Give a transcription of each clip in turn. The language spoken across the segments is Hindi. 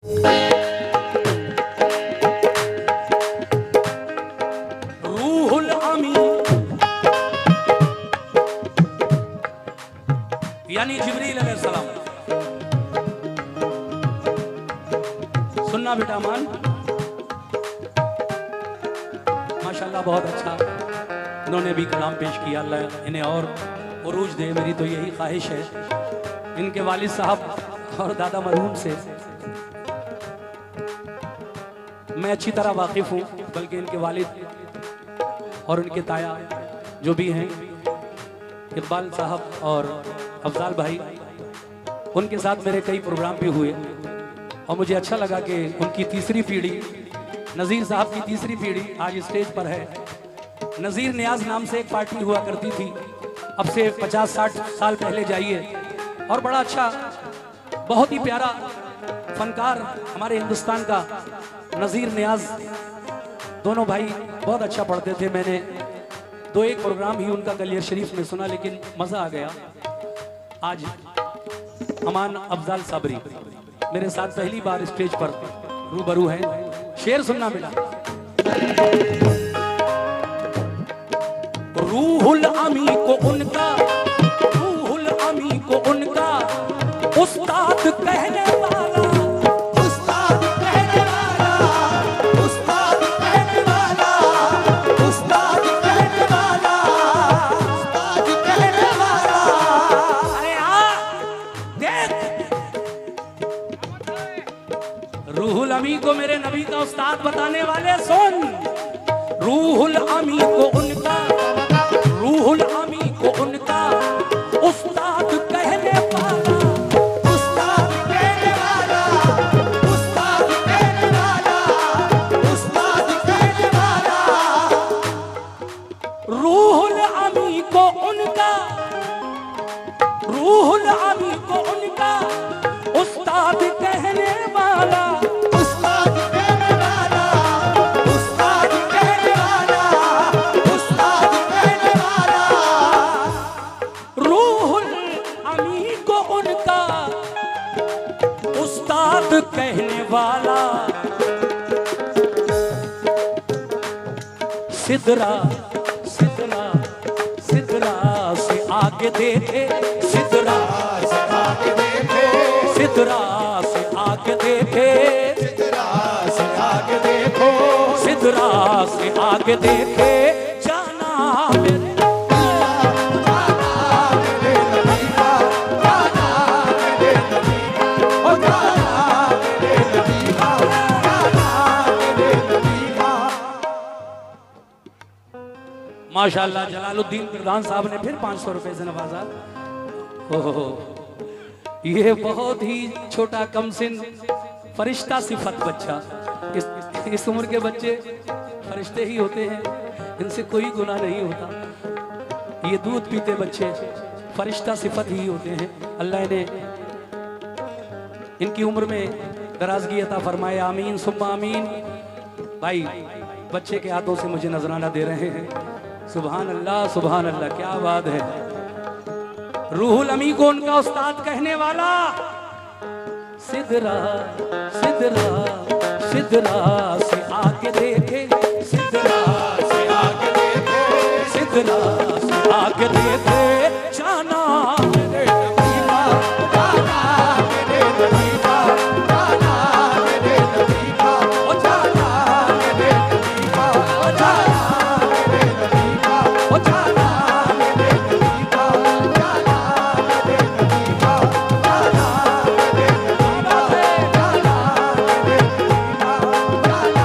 रूहुल अमी यानी जिब्रील अलैहिस्सलाम। सुनना बेटा मान, माशाल्लाह बहुत अच्छा उन्होंने भी कलाम पेश किया। अल्लाह इन्हें और उरूज दे, मेरी तो यही ख्वाहिश है। इनके वालिद साहब और दादा मरहूम से मैं अच्छी तरह वाकिफ हूँ, बल्कि इनके वालिद और उनके ताया जो भी हैं इकबाल साहब और अफजाल भाई, उनके साथ मेरे कई प्रोग्राम भी हुए और मुझे अच्छा लगा कि उनकी तीसरी पीढ़ी, नज़ीर साहब की तीसरी पीढ़ी आज स्टेज पर है। नज़ीर नियाज नाम से एक पार्टी हुआ करती थी, अब से 50-60 साल पहले जाइए, और बड़ा अच्छा बहुत ही प्यारा फनकार हमारे हिंदुस्तान का नज़ीर नियाज, दोनों भाई बहुत अच्छा पढ़ते थे। मैंने 2-1 प्रोग्राम ही उनका कलियर शरीफ में सुना, लेकिन मज़ा आ गया। आज अमान अफजाल साबरी मेरे साथ पहली बार स्टेज पर रूबरू हैं। शेर सुनना बेटा। रूहुल अमी को उनका, रूहुल अमी को उनका उस्ताद कहने वाला, उस्ताद कहने वाला, उस्ताद कहने वाला, उस्ताद कहने वाला, उस्ताद कहने वाला। अरे देख, रूहुल अमी को मेरे नबी का उस्ताद बताने वाले सुन। रूहुल अमी को उनका, रूहुल अमी को उनका उस्ताद कहने वाला, उस्ताद कहने वाला, उस्ताद कहने वाला, उस्ताद कहने वाला। रूहुल अमी को उनका, रूहुल अमी को उनका उस्ताद कहने वाला, उस्ताद कहने वाला, उस्ताद कहने वाला, उस्ताद कहने वाला। रूहुल अमी को उनका उस्ताद कहने वाला। सिदरा सिदरा सिदरा से आगे देखे, सिदरा से आगे देखे, सिदरा से आगे देखे, सिदरा से आगे देखो, सिदरा से आगे देखे, जाना मेरे माशाल्लाह। जलालुद्दीन प्रधान साहब ने फिर 500 रुपए से नवाजा। ओहो, ये बहुत ही छोटा कमसिन फरिश्ता सिफत बच्चा। इस उम्र के बच्चे फरिश्ते ही होते हैं, इनसे कोई गुनाह नहीं होता। ये दूध पीते बच्चे फरिश्ता सिफत ही होते हैं। अल्लाह ने इनकी उम्र में दराजगी अता फरमाए, आमीन सुम्मा आमीन। भाई बच्चे के हाथों से मुझे नजराना दे रहे हैं। सुभान अल्लाह, सुभान अल्लाह, क्या बात है। रूहुल अमी को उनका उस्ताद कहने वाला। सिदरा सिदरा सिदरा से आगे देखे, सिदरा से आगे देखे, सिदरा से आगे देखे, जाना मेरे नबीना, जाना मेरे नबीना, जाना मेरे नबीना, ओ जाना मेरे नबीना, जाना मेरे नबीना, ओ जाना मेरे नबीना, जाना मेरे नबीना, जाना मेरे नबीना, जाना मेरे नबीना, जाना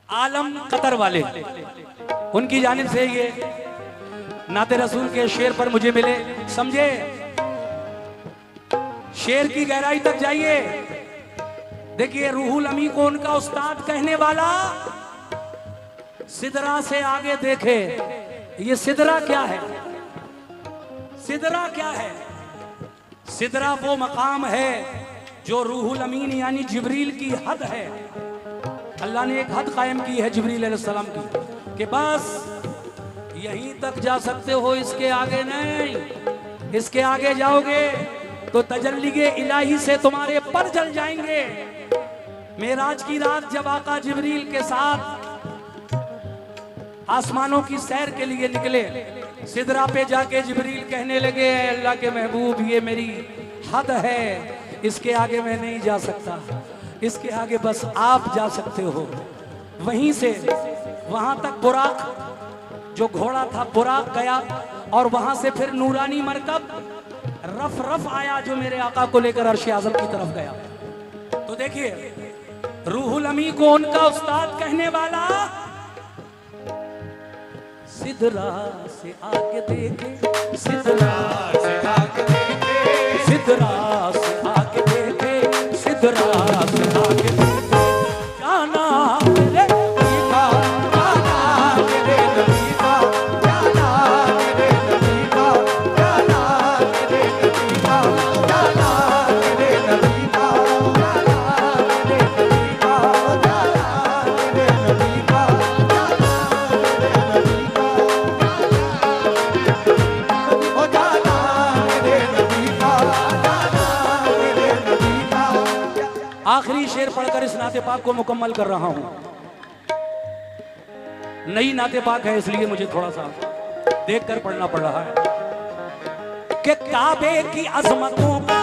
आलम कतर वाले, उनकी जानिब से ये नाते रसूल के शेर पर मुझे मिले। समझे, शेर की गहराई तक जाइए। देखिए, रूहुल अमी को उनका उस्ताद कहने वाला सिदरा से आगे देखे। ये सिदरा क्या है? सिदरा क्या है? सिदरा वो मकाम है जो रूहुल अमीन यानी जिब्रील की हद है। अल्लाह ने एक हद कायम की है जिब्रील अलैहिस्सलाम की कि बस यहीं तक जा सकते हो, इसके आगे नहीं। इसके आगे जाओगे तो तजल्ली इलाही से तुम्हारे पर जल जाएंगे। मेराज की रात जब आका जिब्रील के साथ आसमानों की सैर के लिए निकले, सिदरा पे जाके जिब्रील कहने लगे, अल्लाह के महबूब ये मेरी हद है, इसके आगे मैं नहीं जा सकता, इसके आगे बस आप जा सकते हो। वहीं से वहां तक बुराक, जो घोड़ा था बुराक गया, और वहां से फिर नूरानी मरकब रफ रफ आया जो मेरे आका को लेकर अर्श आज़म की तरफ गया। तो देखिए, रूहुल अमी को उनका उस्ताद कहने वाला सिदरा से आगे देखे, सिदरा से आगे देखे, सिदरा से आगे देखे, सिदरा से आगे देखे, जाना मेरे नबी का, जाना मेरे नबी का, जाना मेरे नबी का, जाना मेरे नबी का, जाना मेरे नबी का, जाना मेरे नबी का, जाना मेरे नबी का, जाना मेरे नबी का, ओ जाना मेरे नबी का, जाना मेरे नबी का। आखिरी शेर पढ़कर इस नाते पाक को मुकम्मल कर रहा हूं। नई नाते पाक है इसलिए मुझे थोड़ा सा देखकर पढ़ना पड़ रहा है कि काबे की अजमतों का,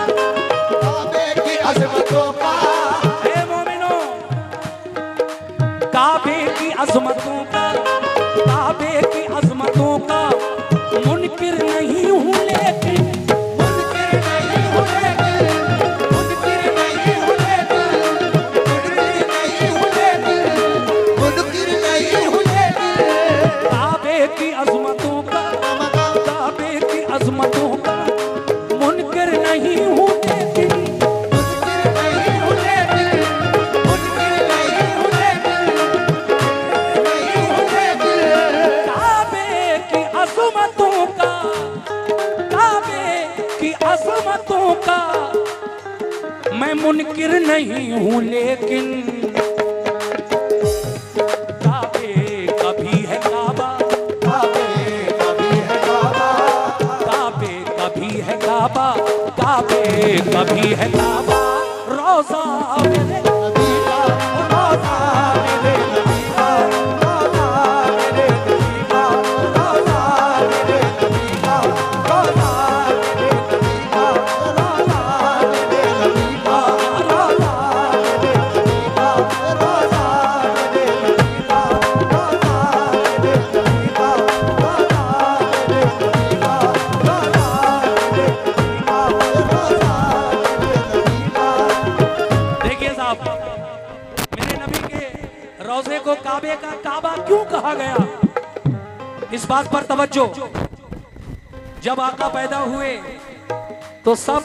काबे की अज़मतों का, हे मोमिनो, काबे की अजमतों का, काबे की अजमतों का मुनकिर नहीं हूं, लेकिन मुनकिर नहीं हूँ लेकिन, मुनकिर नहीं हूँ लेकिन, मुनकिर नहीं हूँ लेकिन, मुनकिर नहीं हूँ लेकिन, काबे की अजमतों का, काबे की अजमतों का मुनकिर नहीं हूं, लेकिन मुनकिर नहीं हूँ लेकिन, मुनकिर नहीं हूँ लेकिन, नहीं हूँ लेकिन, काबे की अजमतों का, काबे की अजमतों का मैं मुनकिर नहीं हूं, लेकिन काबे कभी है काबा, काबे कभी है काबा, काबे कभी है काबा, काबे कभी है काबा, रोजा मेरे नबी का, रोज़ा मेरे नबी का, रोज़ा मेरे नबी का, रोज़ा मेरे नबी का, रोज़ा मेरे नबी का, रोज़ा मेरे नबी का, रोज़ा मेरे नबी का, रोज़ा मेरे नबी का, रोज़ा मेरे नबी का, रोज़ा मेरे नबी का, रोज़ा मेरे नबी का, रोज़ा मेरे नबी का। देखिए साहब, मेरे नबी के रोजे को काबे का काबा क्यों कहा गया, इस बात पर तवज्जो। जब आका पैदा हुए तो सब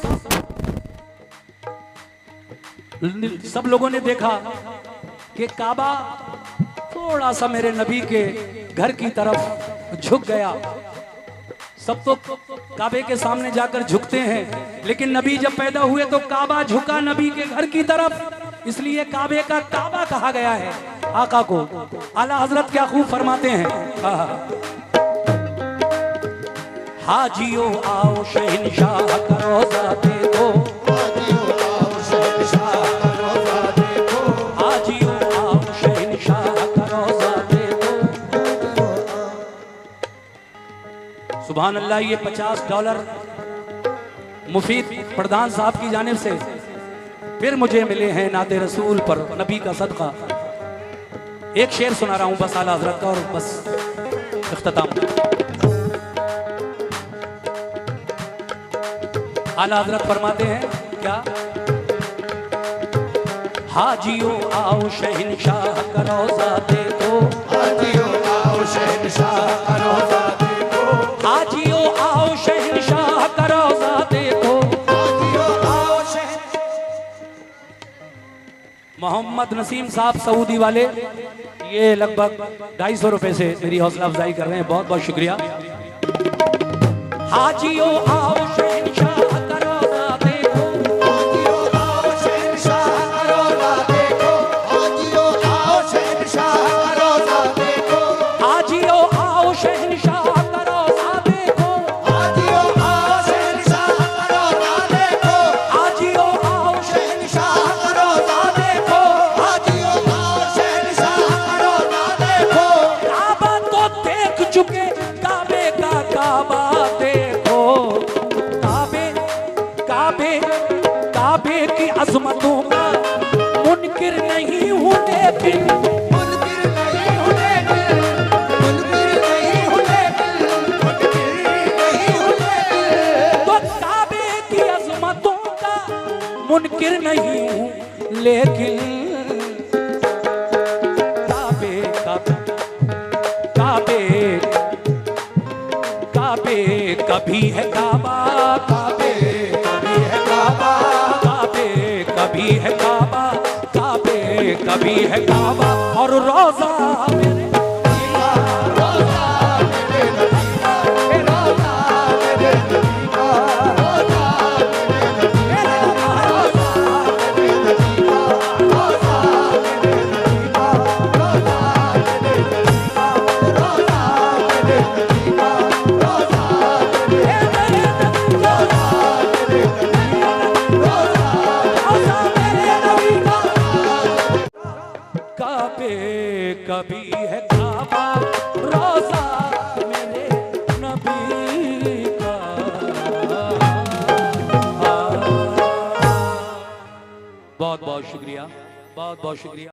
लोगों ने देखा कि काबा थोड़ा सा मेरे नबी के घर की तरफ झुक गया। सब तो काबे के सामने जाकर झुकते हैं, लेकिन नबी जब पैदा हुए तो काबा झुका नबी के घर की तरफ, इसलिए काबे का काबा कहा गया है आका को। आला हजरत क्या खूब फरमाते हैं, हाजियो आओ शहनशाह का रोजा देखो, हाजियो आओ शहनशाह का रोज़ा देखो, हाजियो आओ शहनशाह का रोजा देखो। सुभान अल्लाह, ये $50 मुफीद प्रधान साहब की जानिब से फिर मुझे मिले हैं नाते रसूल पर नबी का सदका। एक शेर सुना रहा हूं बस आला हजरत का, और बस इख्तिताम। आला हजरत फरमाते हैं क्या, हाजियो आओ शहनशाह का रोजा देखो, शहंशाह का रोजा देखो, हाजियो आओ शहंशाह का रोजा देखो। हाजियो आओ मोहम्मद नसीम साहब सऊदी वाले, ये लगभग 250 रुपए से मेरी हौसला अफजाई कर रहे हैं, बहुत बहुत शुक्रिया। हाजियो आओ शहंशाह का रोजा देखो, हाजियो आओ शहंशाह का रोजा देखो, हाजियो आओ शहंशाह का रोजा देखो, हाजियो आओ शहंशाह का रोजा देखो, हाजियो आओ शहंशाह का रोजा देखो, हाजियो आओ शहंशाह का रोजा देखो, हाजियो आओ शहंशाह का रोजा देखो। काबा तो देख चुके, काबे का काबा देखो, काबे काबे काबे की अजमतों का मुनकिर नहीं हूं लेकिन, मुनकिर नहीं हूं लेकिन, मुनकिर नहीं हूं लेकिन, मुनकिर नहीं हूं लेकिन। तो काबे की अजमतों का मुनकिर नहीं हूं लेकिन, काबे काबे काबे काबे कभी है काबा, काबे कभी है काबा, काबे कभी है काबा, काबे कभी है काबा, और रोजा मेरे रोजा मेरे नबी का, रोजा मेरे नबी का, रोजा मेरे नबी का, रोजा मेरे नबी का, रोजा मेरे नबी का, रोजा मेरे नबी का, रोजा मेरे नबी का, रोजा मेरे काबे कभी है काबा, रोजा मेरे नबी का। बहुत बहुत शुक्रिया, बहुत बहुत शुक्रिया।